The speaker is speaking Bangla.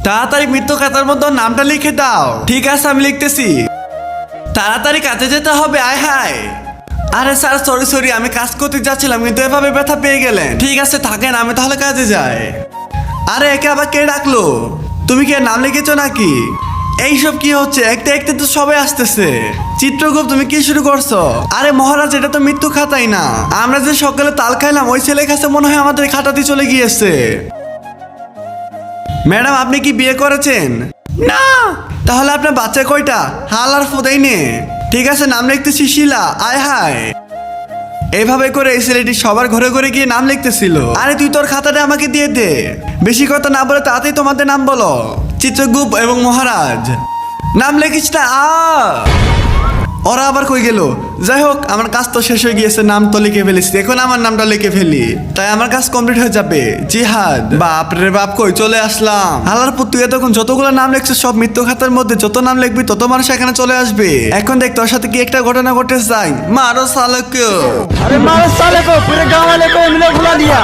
তাড়াতাড়ি মৃত্যু খাতার মধ্যে ওর নামটা লিখে দাও। ঠিক আছে, আমি লিখতেছি। তাড়াতাড়ি কাজে যেতে হবে, আয় হায়। আরে স্যার, সরি, আমি কাজ করতে যাচ্ছিলাম কিন্তু এভাবে ব্যথা পেয়ে গেলেন। ঠিক আছে থাকেন, আমি তাহলে কাজে যাই। আরে একে আবার কে ডাকলো? তুমি কি এর নাম লিখেছো নাকি? এইসব কি হচ্ছে? একটু একটু তো সবাই আসতেছে। চিত্রগুপ্ত, তুমি কি শুরু করছো? আরে মহারাজ, এটা তো মৃত্যু খাতাই না। আমরা যে সকালে তাল খাইলাম ওই ছেলের কাছে মনে হয় আমাদের খাতাতে চলে গিয়েছে। ম্যাডাম, আপনি কি বিয়ে করেছেন? না। তাহলে আপনার বাচ্চা কয়টা? হাল আর ফুদাই নে। ঠিক আছে, নাম লিখতেছি শিলা, আয় হায়। এইভাবে করে এই ছেলেটি সবার ঘরে ঘরে গিয়ে নাম লিখতেছিল। আরে তুই তোর খাতাটা আমাকে দিয়ে দে। বেশি কথা না বলে তাড়াতাড়ি তোমাদের নাম বলো। চিত্রগুপ্ত এবং মহারাজ। নাম লিখিস না। ওরা আবার কই গেল? যাই হোক, আমার কাজ তো শেষ হয়ে গিয়েছে, নাম তো লিখে ফেলেছি। এখন আমার নামটা লিখে ফেলি, তাই আমার কাজ কমপ্লিট হয়ে যাবে। জিহাদ। বাপ রে বাপ, কই চলে আসলাম। হালার পুত, তুই তখন যতগুলো নাম লিখছিস সব মৃত্যু খাতার মধ্যে যত নাম লিখবি তত মানুষ এখানে চলে আসবে। এখন দেখ তোর সাথে কি একটা ঘটনা ঘটে যাই। মারো সালেকে। अरे मारो साले को, पूरे गांव वाले को मिले बुला लिया।